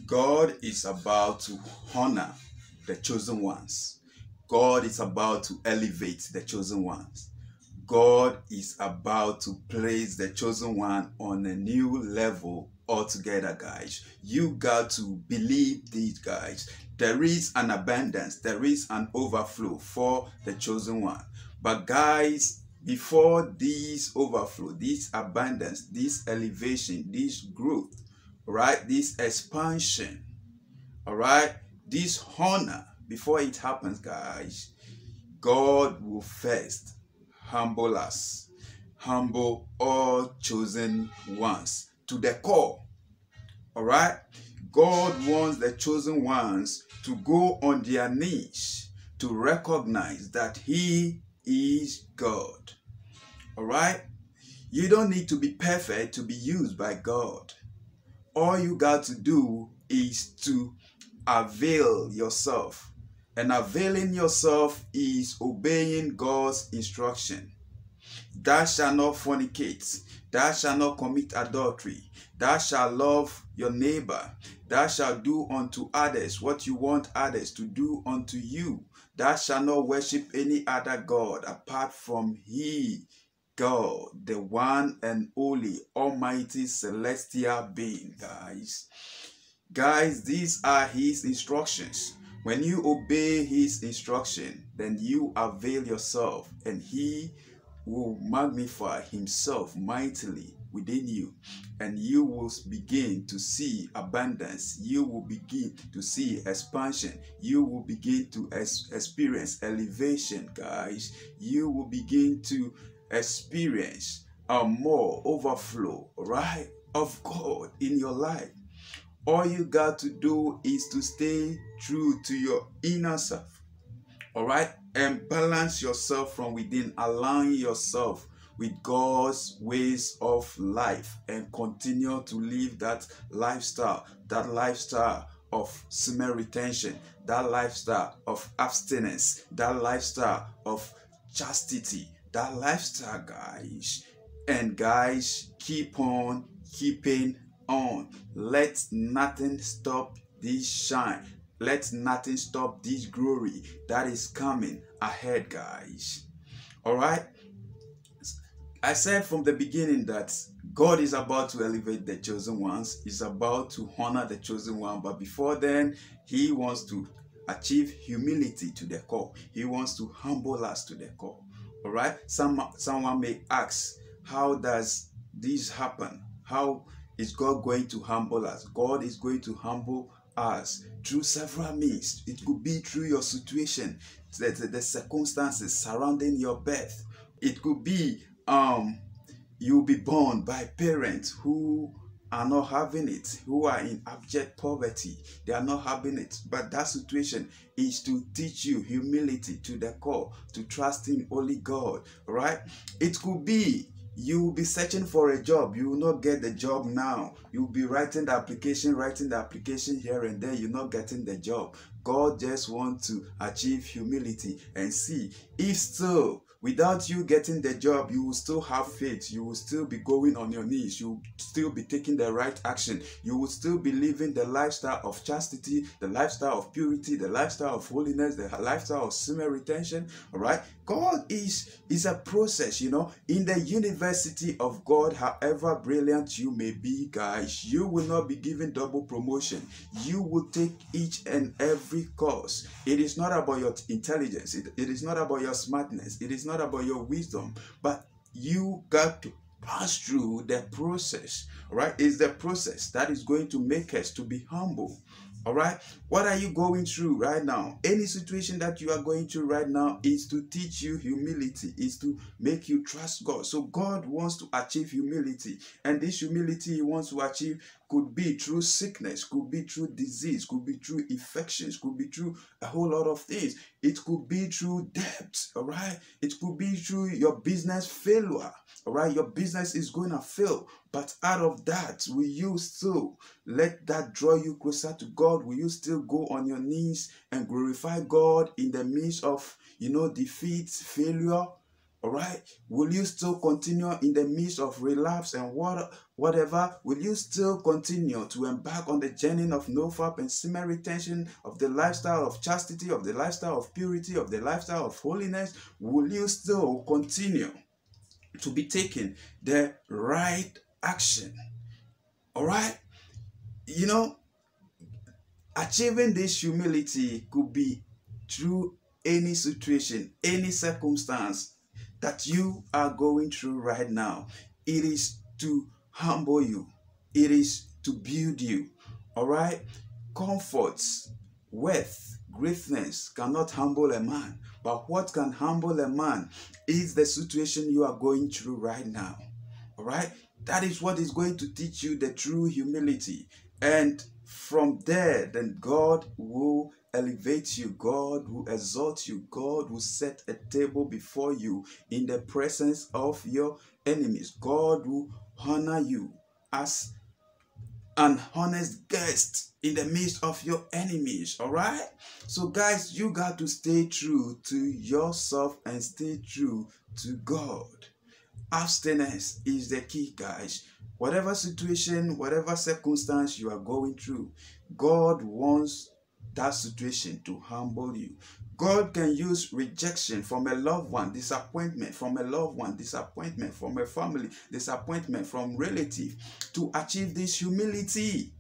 God is about to honor the chosen ones. God is about to elevate the chosen ones. God is about to place the chosen one on a new level altogether, guys. You got to believe these, guys. There is an abundance, there is an overflow for the chosen one. But guys, before this overflow, this abundance, this elevation, this growth, right, this expansion, all right, this honor, before it happens, guys, God will first humble us, humble all chosen ones to the core. All right, God wants the chosen ones to go on their knees to recognize that He is God. All right, you don't need to be perfect to be used by God. All you got to do is to avail yourself. And availing yourself is obeying God's instruction. Thou shalt not fornicate. Thou shalt not commit adultery. Thou shalt love your neighbor. Thou shalt do unto others what you want others to do unto you. Thou shalt not worship any other God apart from He, God, the one and only almighty celestial being, guys. Guys, these are His instructions. When you obey His instruction, then you avail yourself and He will magnify Himself mightily within you, and you will begin to see abundance. You will begin to see expansion. You will begin to experience elevation, guys. You will begin to experience a more overflow, right, of God in your life. All you got to do is to stay true to your inner self, all right, and balance yourself from within, allowing yourself with God's ways of life, and continue to live that lifestyle of semen retention, that lifestyle of abstinence, that lifestyle of chastity, that lifestyle, guys. And guys, keep on keeping on. Let nothing stop this shine. Let nothing stop this glory that is coming ahead, guys. All right. I said from the beginning that God is about to elevate the chosen ones. He's about to honor the chosen one. But before then, He wants to achieve humility to the core. He wants to humble us to the core. All right. Someone may ask, how does this happen? How is God going to humble us? God is going to humble us through several means. It could be through your situation, the circumstances surrounding your birth. It could be you'll be born by parents who are not having it, who are in abject poverty. They are not having it. But that situation is to teach you humility to the core, to trust in only God, right? It could be you will be searching for a job. You will not get the job now. You will be writing the application here and there. You're not getting the job. God just wants to achieve humility and see if so, without you getting the job, you will still have faith. You will still be going on your knees. You will still be taking the right action. You will still be living the lifestyle of chastity, the lifestyle of purity, the lifestyle of holiness, the lifestyle of semen retention. All right. God is a process, you know. In the university of God, however brilliant you may be, guys, you will not be given double promotion. You will take each and every course. It is not about your intelligence. It is not about your smartness. It is not about your wisdom, but you got to pass through the process. All right, it's the process that is going to make us to be humble. All right, what are you going through right now? Any situation that you are going through right now is to teach you humility, is to make you trust God. So God wants to achieve humility, and this humility He wants to achieve could be through sickness, could be through disease, could be through infections, could be through a whole lot of things. It could be through debt, all right? It could be through your business failure, all right? Your business is going to fail, but out of that, will you still let that draw you closer to God? Will you still go on your knees and glorify God in the midst of, defeat, failure? All right. Will you still continue in the midst of relapse and whatever? Will you still continue to embark on the journey of nofap and semen retention, of the lifestyle of chastity, of the lifestyle of purity, of the lifestyle of holiness? Will you still continue to be taking the right action? All right. You know, achieving this humility could be through any situation, any circumstance that you are going through right now. It is to humble you. It is to build you. All right? Comforts, wealth, greatness cannot humble a man. But what can humble a man is the situation you are going through right now. All right? That is what is going to teach you the true humility. And from there, then God will elevate you. God will exalt you. God will set a table before you in the presence of your enemies. God will honor you as an honest guest in the midst of your enemies. All right? So guys, you got to stay true to yourself and stay true to God. Abstinence is the key, guys. Whatever situation, whatever circumstance you are going through, God wants that situation to humble you. God can use rejection from a loved one, disappointment from a loved one, disappointment from a family, disappointment from relative to achieve this humility.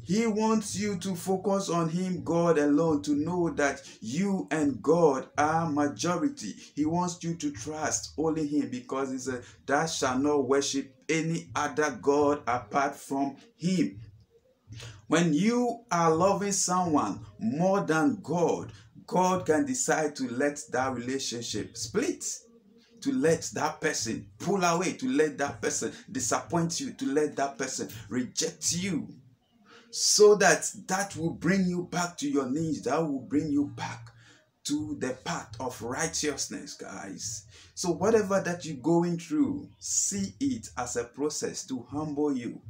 He wants you to focus on Him, God alone, to know that you and God are majority. He wants you to trust only Him, because He said, "Thou shalt not worship any other God apart from Him." When you are loving someone more than God, God can decide to let that relationship split, to let that person pull away, to let that person disappoint you, to let that person reject you. So that will bring you back to your knees. That will bring you back to the path of righteousness, guys. So whatever that you're going through, see it as a process to humble you.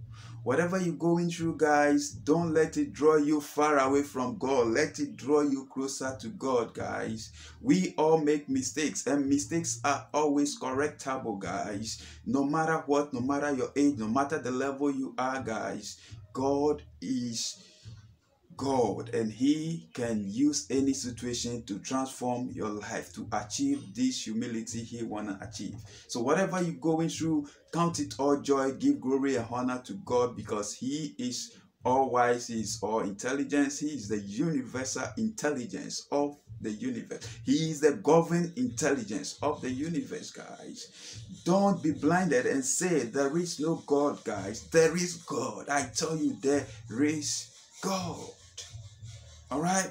Whatever you're going through, guys, don't let it draw you far away from God. Let it draw you closer to God, guys. We all make mistakes, and mistakes are always correctable, guys. No matter what, no matter your age, no matter the level you are, guys, God is God, and He can use any situation to transform your life, to achieve this humility He wanna achieve. So whatever you're going through, count it all joy, give glory and honor to God, because He is all wise, He is all intelligence, He is the universal intelligence of the universe. He is the governing intelligence of the universe, guys. Don't be blinded and say there is no God, guys. There is God. I tell you, there is God. All right?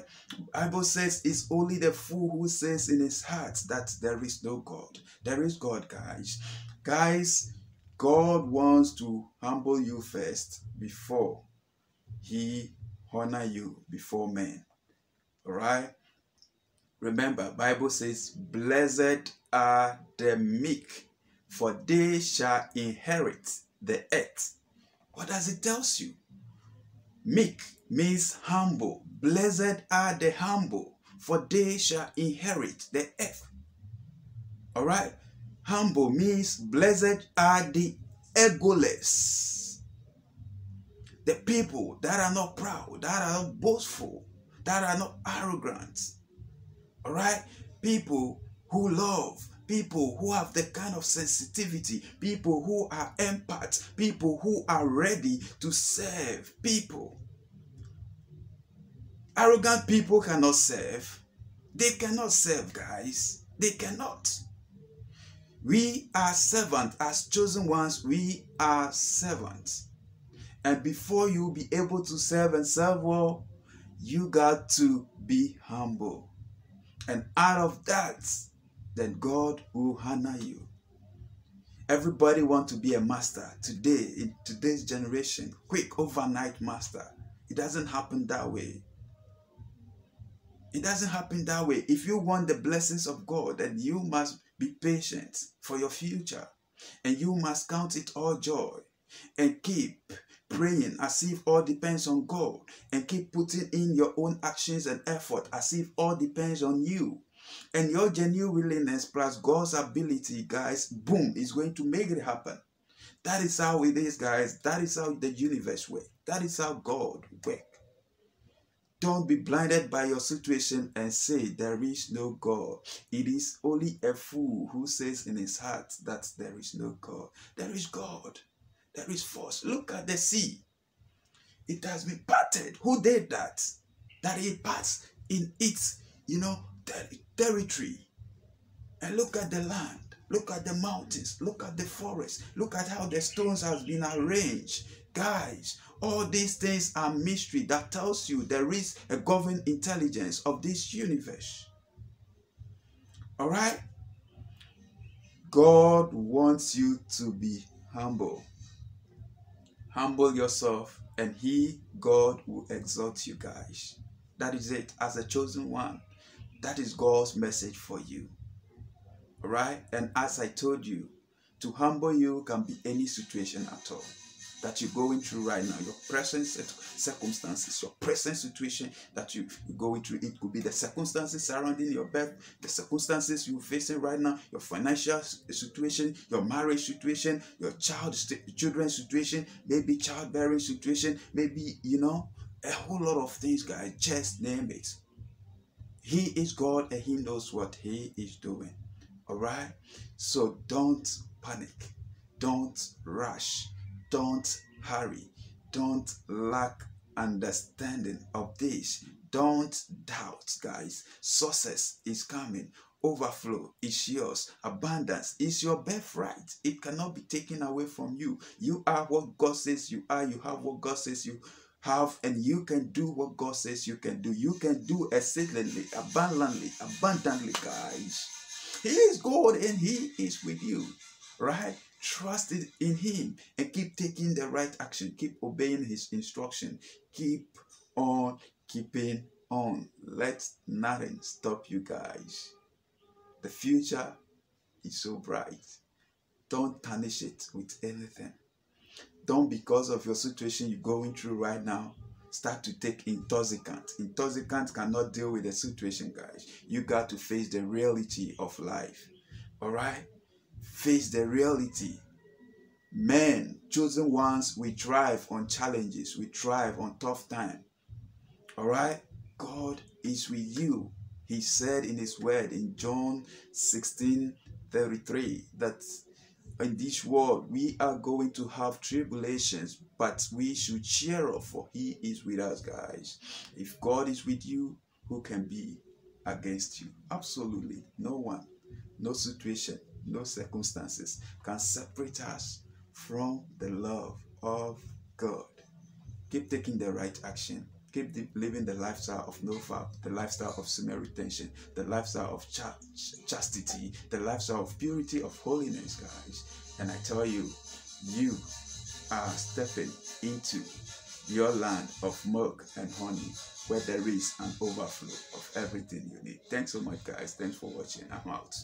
Bible says it's only the fool who says in his heart that there is no God. There is God, guys. Guys, God wants to humble you first before He honor you before men. All right? Remember, Bible says, "Blessed are the meek, for they shall inherit the earth." What does it tell you? Meek means humble. Blessed are the humble, for they shall inherit the earth. All right? Humble means blessed are the egoless. The people that are not proud, that are not boastful, that are not arrogant. All right? People who love, people who have the kind of sensitivity, people who are empaths, people who are ready to serve people. Arrogant people cannot serve. They cannot serve, guys. They cannot. We are servants. As chosen ones, we are servants. And before you be able to serve and serve well, you got to be humble. And out of that, then God will honor you. Everybody wants to be a master today, in today's generation. Quick, overnight master. It doesn't happen that way. It doesn't happen that way. If you want the blessings of God, then you must be patient for your future. And you must count it all joy. And keep praying as if all depends on God. And keep putting in your own actions and effort as if all depends on you. And your genuine willingness plus God's ability, guys, boom, is going to make it happen. That is how it is, guys. That is how the universe works. That is how God works. Don't be blinded by your situation and say there is no God. It is only a fool who says in his heart that there is no God. There is God. There is force. Look at the sea. It has been parted. Who did that? That it passed in its, territory. And look at the land. Look at the mountains. Look at the forest. Look at how the stones has been arranged. Guys, all these things are mystery that tells you there is a governing intelligence of this universe. All right? God wants you to be humble. Humble yourself and God, will exalt you, guys. That is it. As a chosen one, that is God's message for you. All right? And as I told you, to humble you can be any situation at all that you're going through right now, your present circumstances, your present situation that you're going through. It could be the circumstances surrounding your birth, the circumstances you're facing right now, your financial situation, your marriage situation, your children's situation, maybe childbearing situation, maybe, a whole lot of things, guys. Just name it. He is God and he knows what he is doing. All right? So don't panic. Don't rush. Don't hurry. Don't lack understanding of this. Don't doubt, guys. Success is coming. Overflow is yours. Abundance is your birthright. It cannot be taken away from you. You are what God says you are. You have what God says you have, and you can do what God says you can do. You can do exceedingly, abundantly, guys. He is God and he is with you, right? Trust in him and keep taking the right action. Keep obeying his instruction. Keep on keeping on. Let nothing stop you, guys. The future is so bright. Don't tarnish it with anything. Don't, because of your situation you're going through right now, start to take intoxicants. Intoxicants cannot deal with the situation, guys. You got to face the reality of life. All right? Face the reality. Men, chosen ones, we thrive on challenges. We thrive on tough time. All right? God is with you. He said in his word in John 16:33 that in this world we are going to have tribulations, but we should cheer up, for he is with us, guys. If God is with you, who can be against you? Absolutely no one. No situation, no circumstances can separate us from the love of God. Keep taking the right action. Keep living the lifestyle of NoFap, the lifestyle of semi-retention, the lifestyle of chastity, the lifestyle of purity, of holiness, guys. And I tell you, you are stepping into your land of milk and honey, where there is an overflow of everything you need. Thanks so much, guys. Thanks for watching. I'm out.